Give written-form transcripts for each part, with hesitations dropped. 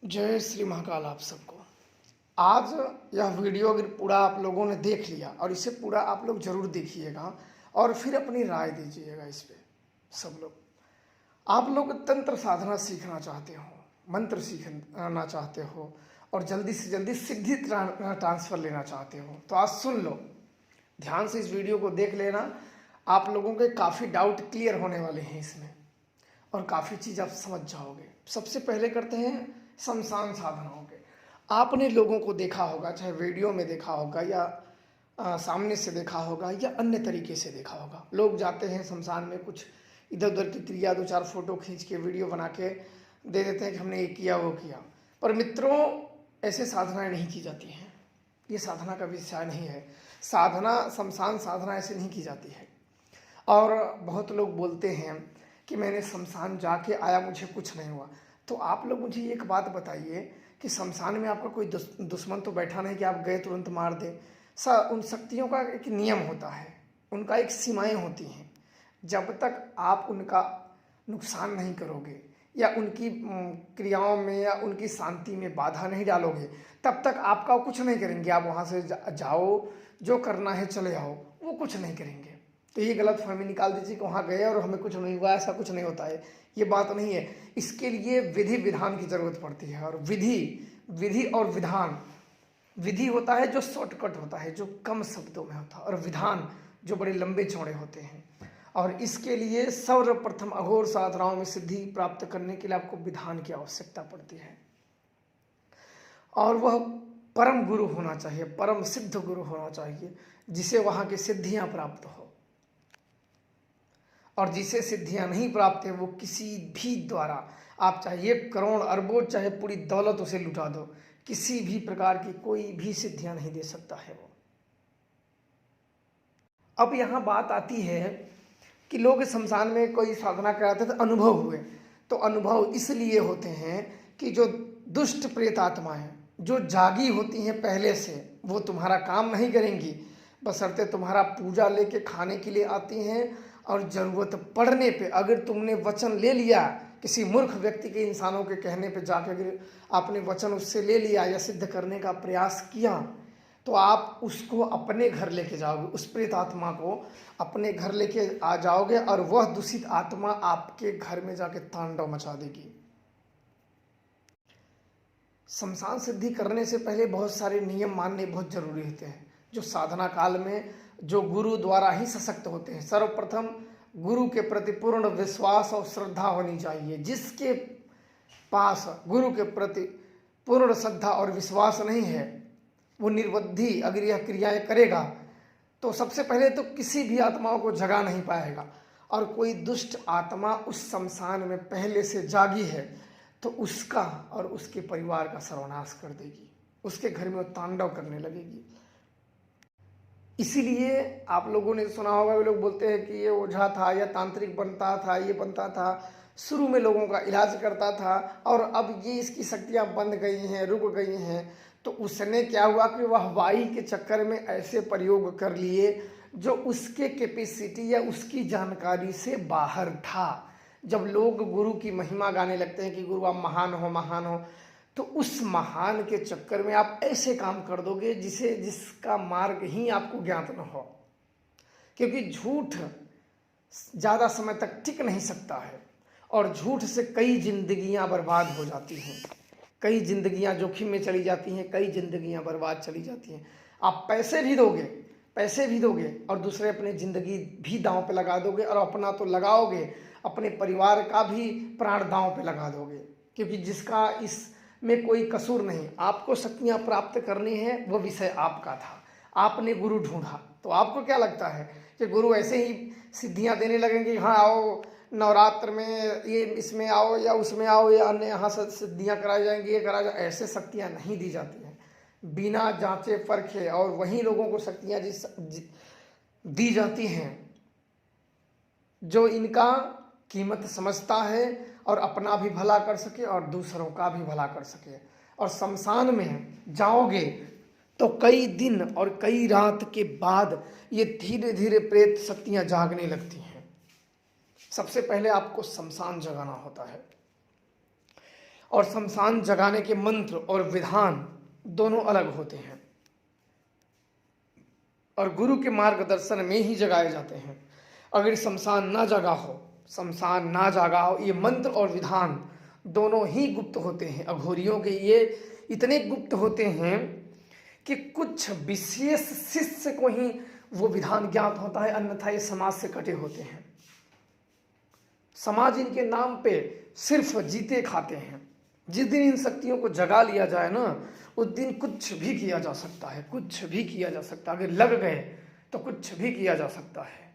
जय श्री महाकाल आप सबको। आज यह वीडियो अगर पूरा आप लोगों ने देख लिया और इसे पूरा आप लोग जरूर देखिएगा और फिर अपनी राय दीजिएगा इस पे। सब लोग आप लोग तंत्र साधना सीखना चाहते हो, मंत्र सीखना चाहते हो और जल्दी से जल्दी सिद्धि ट्रांसफर लेना चाहते हो तो आज सुन लो, ध्यान से इस वीडियो को देख लेना। आप लोगों के काफ़ी डाउट क्लियर होने वाले हैं इसमें और काफ़ी चीज़ आप समझ जाओगे। सबसे पहले करते हैं शमशान साधनाओं के। आपने लोगों को देखा होगा, चाहे वीडियो में देखा होगा या सामने से देखा होगा या अन्य तरीके से देखा होगा, लोग जाते हैं शमशान में, कुछ इधर उधर की क्रिया, दो चार फोटो खींच के वीडियो बना के दे देते हैं कि हमने ये किया वो किया। पर मित्रों, ऐसे साधनाएं नहीं की जाती हैं, ये साधना का विषय नहीं है। साधना, शमशान साधना ऐसे नहीं की जाती है। और बहुत लोग बोलते हैं कि मैंने शमशान जाके आया, मुझे कुछ नहीं हुआ। तो आप लोग मुझे एक बात बताइए कि शमशान में आपका कोई दुश्मन तो बैठा नहीं कि आप गए तुरंत मार दे। उन शक्तियों का एक नियम होता है, उनका एक सीमाएं होती हैं। जब तक आप उनका नुकसान नहीं करोगे या उनकी क्रियाओं में या उनकी शांति में बाधा नहीं डालोगे, तब तक आपका कुछ नहीं करेंगे। आप वहाँ से जाओ, जो करना है चले आओ, वो कुछ नहीं करेंगे। तो ये गलत फहमी निकाल दीजिए कि वहाँ गए और हमें कुछ नहीं हुआ, ऐसा कुछ नहीं होता है। ये बात नहीं है। इसके लिए विधि विधान की जरूरत पड़ती है। और विधि और विधान, विधि होता है जो शॉर्टकट होता है, जो कम शब्दों में होता है, और विधान जो बड़े लंबे चौड़े होते हैं। और इसके लिए सर्वप्रथम अघोर साधनाओं में सिद्धि प्राप्त करने के लिए आपको विधान की आवश्यकता पड़ती है। और वह परम गुरु होना चाहिए, परम सिद्ध गुरु होना चाहिए, जिसे वहाँ की सिद्धियां प्राप्त हो। और जिसे सिद्धियां नहीं प्राप्त है, वो किसी भी द्वारा, आप चाहे 1 करोड़ अरबों चाहे पूरी दौलत उसे लुटा दो, किसी भी प्रकार की कोई भी सिद्धियां नहीं दे सकता है वो। अब यहाँ बात आती है कि लोग शमशान में कोई साधना कराते थे, अनुभव हुए। तो अनुभव इसलिए होते हैं कि जो दुष्ट प्रेत आत्माएं जो जागी होती हैं पहले से, वो तुम्हारा काम नहीं करेंगी, बशर्ते तुम्हारा पूजा लेके खाने के लिए आती हैं। और ज़रूरत पड़ने पे अगर तुमने वचन ले लिया, किसी मूर्ख व्यक्ति के, इंसानों के कहने पे जाके अगर आपने वचन उससे ले लिया या सिद्ध करने का प्रयास किया, तो आप उसको अपने घर लेके जाओगे, उस प्रेत आत्मा को अपने घर लेके आ जाओगे और वह दूषित आत्मा आपके घर में जाके तांडव मचा देगी। शमशान सिद्धि करने से पहले बहुत सारे नियम मानने बहुत जरूरी होते हैं, जो साधना काल में जो गुरु द्वारा ही सशक्त होते हैं। सर्वप्रथम गुरु के प्रति पूर्ण विश्वास और श्रद्धा होनी चाहिए। जिसके पास गुरु के प्रति पूर्ण श्रद्धा और विश्वास नहीं है, वो निर्बुद्धि अगर यह क्रियाएं करेगा तो सबसे पहले तो किसी भी आत्माओं को जगा नहीं पाएगा। और कोई दुष्ट आत्मा उस शमशान में पहले से जागी है तो उसका और उसके परिवार का सर्वनाश कर देगी, उसके घर में वो तांडव करने लगेगी। इसीलिए आप लोगों ने सुना होगा, वे लोग बोलते हैं कि ये ओझा था या तांत्रिक बनता था, ये बनता था, शुरू में लोगों का इलाज करता था और अब ये इसकी शक्तियां बंद गई हैं, रुक गई हैं। तो उसने क्या हुआ कि वह वाई के चक्कर में ऐसे प्रयोग कर लिए जो उसके कैपेसिटी या उसकी जानकारी से बाहर था। जब लोग गुरु की महिमा गाने लगते हैं कि गुरु आप महान हो, महान हो, तो उस महान के चक्कर में आप ऐसे काम कर दोगे जिसका मार्ग ही आपको ज्ञात न हो। क्योंकि झूठ ज़्यादा समय तक टिक नहीं सकता है और झूठ से कई जिंदगियां बर्बाद हो जाती हैं, कई जिंदगियां जोखिम में चली जाती हैं, कई जिंदगियां बर्बाद चली जाती हैं। आप पैसे भी दोगे और दूसरे अपनी ज़िंदगी भी दांव पे लगा दोगे और अपना तो लगाओगे, अपने परिवार का भी प्राण दांव पे लगा दोगे। क्योंकि जिसका इस में कोई कसूर नहीं, आपको शक्तियां प्राप्त करनी है, वो विषय आपका था, आपने गुरु ढूंढा। तो आपको क्या लगता है कि गुरु ऐसे ही सिद्धियां देने लगेंगे, हाँ आओ नवरात्र में ये इसमें आओ या उसमें आओ या अन्य यहाँ से सिद्धियां कराई जाएंगी, ये करा जाए? ऐसे शक्तियां नहीं दी जाती हैं बिना जांचे परखे। और वहीं लोगों को शक्तियां दी जाती हैं जो इनका कीमत समझता है और अपना भी भला कर सके और दूसरों का भी भला कर सके। और शमशान में जाओगे तो कई दिन और कई रात के बाद ये धीरे धीरे प्रेत शक्तियां जागने लगती हैं। सबसे पहले आपको शमशान जगाना होता है। और शमशान जगाने के मंत्र और विधान दोनों अलग होते हैं और गुरु के मार्गदर्शन में ही जगाए जाते हैं। अगर शमशान ना जागा हो, ये मंत्र और विधान दोनों ही गुप्त होते हैं। अघोरियों के ये इतने गुप्त होते हैं कि कुछ विशेष शिष्य को ही वो विधान ज्ञात होता है, अन्यथा ये समाज से कटे होते हैं। समाज इनके नाम पे सिर्फ जीते खाते हैं। जिस दिन इन शक्तियों को जगा लिया जाए ना, उस दिन कुछ भी किया जा सकता है, कुछ भी किया जा सकता है। अगर लग गए तो कुछ भी किया जा सकता है।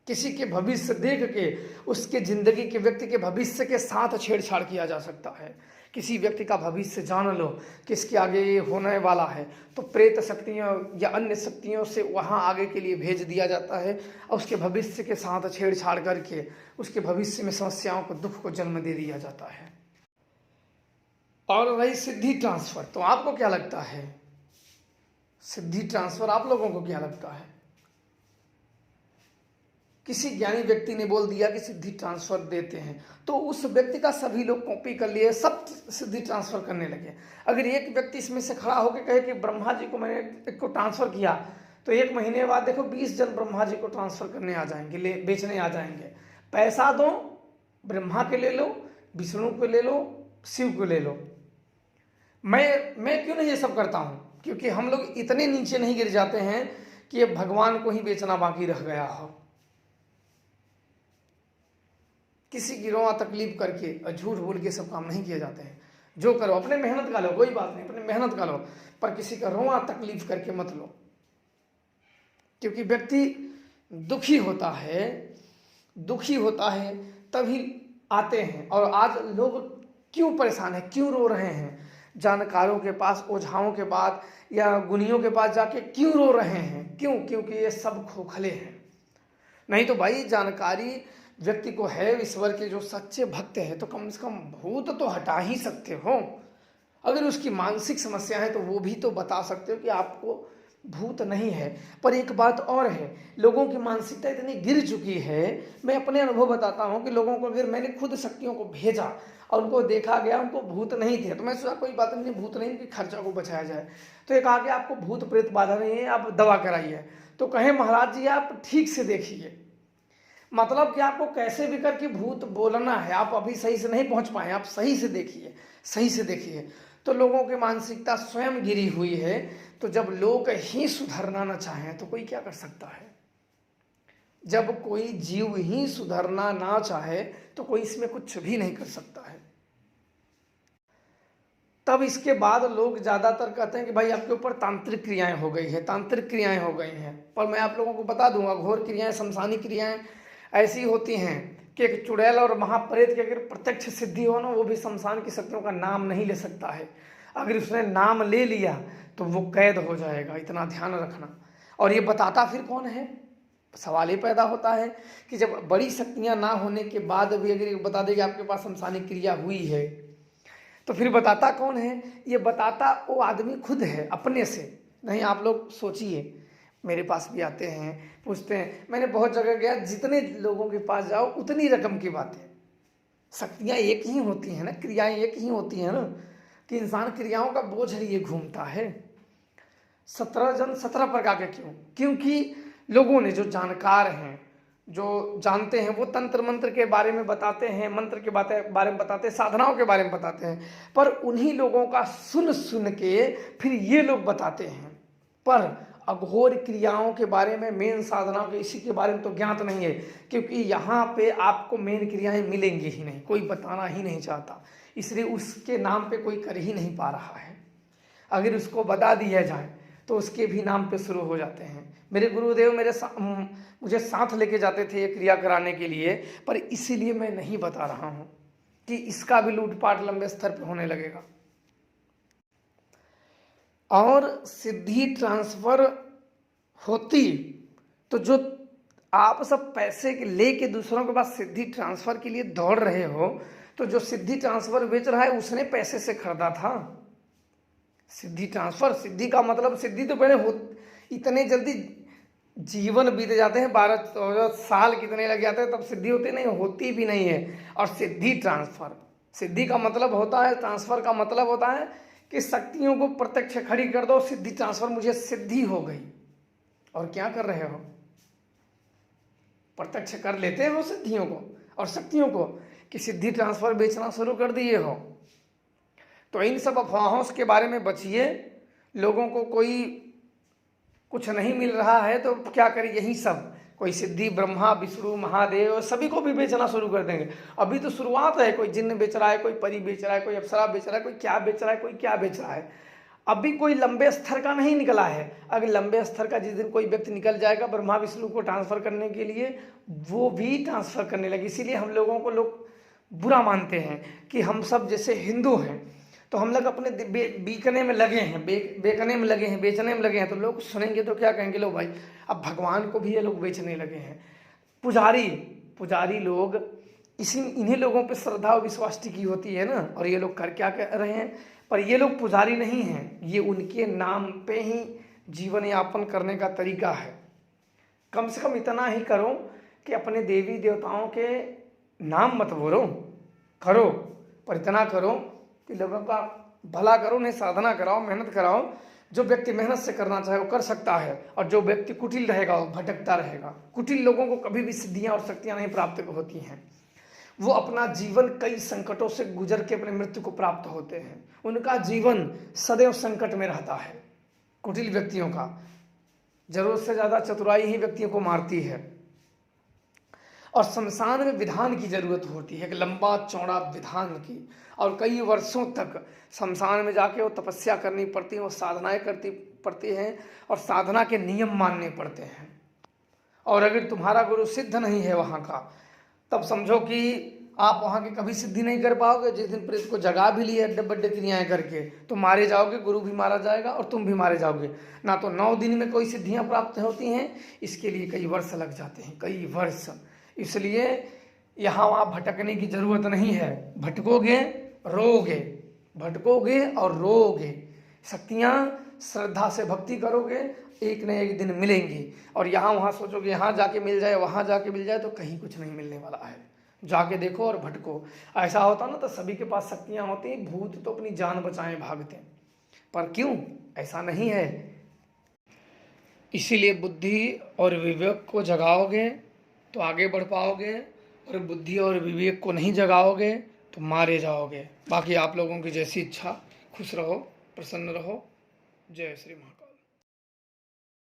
किसी के भविष्य देख के उसके जिंदगी के व्यक्ति के भविष्य के साथ छेड़छाड़ किया जा सकता है। किसी व्यक्ति का भविष्य जान लो कि इसके आगे ये होने वाला है, तो प्रेत शक्तियों या अन्य शक्तियों से वहाँ आगे के लिए भेज दिया जाता है और उसके भविष्य के साथ छेड़छाड़ करके उसके भविष्य में समस्याओं को, दुख को जन्म दे दिया जाता है। और रही सिद्धि ट्रांसफर, तो आपको क्या लगता है? सिद्धि ट्रांसफर आप लोगों को क्या लगता है? किसी ज्ञानी व्यक्ति ने बोल दिया कि सिद्धि ट्रांसफर देते हैं, तो उस व्यक्ति का सभी लोग कॉपी कर लिए, सब सिद्धि ट्रांसफर करने लगे। अगर एक व्यक्ति इसमें से खड़ा होकर कहे कि ब्रह्मा जी को मैंने एक को ट्रांसफर किया, तो 1 महीने बाद देखो 20 जन ब्रह्मा जी को ट्रांसफर करने आ जाएंगे, बेचने आ जाएंगे। पैसा दो, ब्रह्मा के ले लो, विष्णु को ले लो, शिव को ले लो। मैं क्यों नहीं ये सब करता हूँ? क्योंकि हम लोग इतने नीचे नहीं गिर जाते हैं कि ये भगवान को ही बेचना बाकी रह गया हो। किसी की रोआ तकलीफ करके और झूठ बोल के सब काम नहीं किए जाते हैं। जो करो अपने मेहनत का लो, कोई बात नहीं, अपने मेहनत का लो, पर किसी का रोआ तकलीफ करके मत लो। क्योंकि व्यक्ति दुखी होता है तभी आते हैं। और आज लोग क्यों परेशान है, क्यों रो रहे हैं? जानकारों के पास, ओझाओं के पास या गुनियों के पास जाके क्यों रो रहे हैं? क्यों? क्योंकि ये सब खोखले हैं। नहीं तो भाई जानकारी व्यक्ति को है, ईश्वर के जो सच्चे भक्त हैं, तो कम से कम भूत तो हटा ही सकते हो। अगर उसकी मानसिक समस्या है तो वो भी तो बता सकते हो कि आपको भूत नहीं है। पर एक बात और है, लोगों की मानसिकता इतनी गिर चुकी है। मैं अपने अनुभव बताता हूँ कि लोगों को, अगर मैंने खुद शक्तियों को भेजा और उनको देखा गया, उनको भूत नहीं थे, तो मैं सोचा कोई बात नहीं, भूत नहीं, कि खर्चा को बचाया जाए। तो एक आगे आपको भूत प्रेत बाधा नहीं है, आप दवा कराइए। तो कहे महाराज जी आप ठीक से देखिए, मतलब कि आपको कैसे भी करके भूत बोलना है, आप अभी सही से नहीं पहुंच पाए, आप सही से देखिए। तो लोगों की मानसिकता स्वयं गिरी हुई है। तो जब लोग ही सुधरना ना चाहें तो कोई क्या कर सकता है? जब कोई जीव ही सुधरना ना चाहे तो कोई इसमें कुछ भी नहीं कर सकता है। तब इसके बाद लोग ज़्यादातर कहते हैं कि भाई आपके ऊपर तांत्रिक क्रियाएं हो गई हैं। पर मैं आप लोगों को बता दूंगा, घोर क्रियाएं, शमशानी क्रियाएं ऐसी होती हैं कि एक चुड़ैल और महाप्रेत की अगर प्रत्यक्ष सिद्धि हो ना, वो भी शमशान की शक्तियों का नाम नहीं ले सकता है। अगर उसने नाम ले लिया तो वो कैद हो जाएगा, इतना ध्यान रखना। और ये बताता फिर कौन है? सवाल ये पैदा होता है कि जब बड़ी शक्तियां ना होने के बाद भी अगर ये बता देगी आपके पास शमशानी क्रिया हुई है, तो फिर बताता कौन है? ये बताता वो आदमी खुद है, अपने से नहीं। आप लोग सोचिए, मेरे पास भी आते हैं, पूछते हैं, मैंने बहुत जगह गया, जितने लोगों के पास जाओ उतनी रकम की बातें। शक्तियाँ एक ही होती हैं ना, क्रियाएं एक ही होती हैं ना, कि इंसान क्रियाओं का बोझ लिए घूमता है। 17 जन 17 प्रकार के क्यों? क्योंकि लोगों ने, जो जानकार हैं, जो जानते हैं, वो तंत्र मंत्र के बारे में बताते हैं, मंत्र के बारे में बताते हैं, साधनाओं के बारे में बताते हैं। पर उन्हीं लोगों का सुन के फिर ये लोग बताते हैं। पर अघोर क्रियाओं के बारे में, मेन साधनाओं के, इसी के बारे में तो ज्ञात नहीं है। क्योंकि यहाँ पे आपको मेन क्रियाएं मिलेंगी ही नहीं, कोई बताना ही नहीं चाहता, इसलिए उसके नाम पे कोई कर ही नहीं पा रहा है। अगर उसको बता दिया जाए तो उसके भी नाम पे शुरू हो जाते हैं। मेरे गुरुदेव मुझे साथ लेके जाते थे ये क्रिया कराने के लिए, पर इसीलिए मैं नहीं बता रहा हूँ कि इसका भी लूटपाट लंबे स्तर पे होने लगेगा। और सिद्धि ट्रांसफर होती तो जो आप सब पैसे लेके दूसरों के पास सिद्धि ट्रांसफर के लिए दौड़ रहे हो, तो जो सिद्धि ट्रांसफर बेच रहा है उसने पैसे से खरीदा था। सिद्धि ट्रांसफर, सिद्धि का मतलब, सिद्धि तो पहले हो, इतने जल्दी जीवन बीत जाते हैं, 12-14 साल कितने लग जाते हैं, तब सिद्धि होती नहीं, होती भी नहीं है। और सिद्धि ट्रांसफर सिद्धि का मतलब होता है, ट्रांसफर का मतलब होता है कि शक्तियों को प्रत्यक्ष खड़ी कर दो, सिद्धि ट्रांसफर, मुझे सिद्धि हो गई। और क्या कर रहे हो? प्रत्यक्ष कर लेते हो सिद्धियों को और शक्तियों को कि सिद्धि ट्रांसफर बेचना शुरू कर दिए हो। तो इन सब अफवाहों के बारे में बचिए। लोगों को कोई कुछ नहीं मिल रहा है तो क्या करें, यही सब कोई सिद्धि ब्रह्मा विष्णु महादेव सभी को भी बेचना शुरू कर देंगे। अभी तो शुरुआत है, कोई जिन्न बेच रहा है, कोई परी बेच रहा है, कोई अप्सरा बेच रहा है, कोई क्या बेच रहा है, कोई क्या बेच रहा है। अभी कोई लंबे स्तर का नहीं निकला है। अगर लंबे स्तर का जिस दिन कोई व्यक्ति निकल जाएगा ब्रह्मा विष्णु को ट्रांसफर करने के लिए, वो भी ट्रांसफर करने लगे। इसीलिए हम लोगों को लोग बुरा मानते हैं कि हम सब जैसे हिंदू हैं तो हम लोग अपने बीकने में लगे हैं, बेचने में लगे हैं, बेचने में लगे हैं। तो लोग सुनेंगे तो क्या कहेंगे, लो भाई अब भगवान को भी ये लोग बेचने लगे हैं। पुजारी लोग इन्हीं लोगों पे श्रद्धा और विश्वास टिकी होती है ना। और ये लोग कर क्या कर रहे हैं, पर ये लोग पुजारी नहीं हैं, ये उनके नाम पे ही जीवन यापन करने का तरीका है। कम से कम इतना ही करो कि अपने देवी देवताओं के नाम मत बोलो, करो, पर इतना करो कि लोगों का भला करो, उन्हें साधना कराओ, मेहनत कराओ। जो व्यक्ति मेहनत से करना चाहे वो कर सकता है, और जो व्यक्ति कुटिल रहेगा वो भटकता रहेगा। कुटिल लोगों को कभी भी सिद्धियां और शक्तियां नहीं प्राप्त होती हैं। वो अपना जीवन कई संकटों से गुजर के अपने मृत्यु को प्राप्त होते हैं। उनका जीवन सदैव संकट में रहता है। कुटिल व्यक्तियों का जरूरत से ज्यादा चतुराई ही व्यक्तियों को मारती है। और शमशान में विधान की जरूरत होती है, एक लंबा चौड़ा विधान की। और कई वर्षों तक शमशान में जाके वो तपस्या करनी पड़ती है, वो साधनाएं करती पड़ती हैं और साधना के नियम मानने पड़ते हैं। और अगर तुम्हारा गुरु सिद्ध नहीं है वहाँ का, तब समझो कि आप वहाँ की कभी सिद्धि नहीं कर पाओगे। जिस दिन प्रेत को जगा भी लिए अड्डे बड्डे क्रियाएं करके, तो मारे जाओगे, गुरु भी मारा जाएगा और तुम भी मारे जाओगे। ना तो 9 दिन में कोई सिद्धियां प्राप्त होती हैं, इसके लिए कई वर्ष लग जाते हैं, कई वर्ष। इसलिए यहाँ वहाँ भटकने की जरूरत नहीं है। भटकोगे रोगे, भटकोगे और रोगे। शक्तियाँ श्रद्धा से भक्ति करोगे, एक न एक दिन मिलेंगी। और यहाँ वहाँ सोचोगे यहाँ जाके मिल जाए, वहाँ जाके मिल जाए, तो कहीं कुछ नहीं मिलने वाला है। जाके देखो और भटको। ऐसा होता ना तो सभी के पास शक्तियाँ होती, भूत तो अपनी जान बचाए भागते, पर क्यों ऐसा नहीं है। इसीलिए बुद्धि और विवेक को जगाओगे तो आगे बढ़ पाओगे, और बुद्धि और विवेक को नहीं जगाओगे तो मारे जाओगे। बाकी आप लोगों की जैसी इच्छा। खुश रहो, प्रसन्न रहो। जय श्री महाकाल।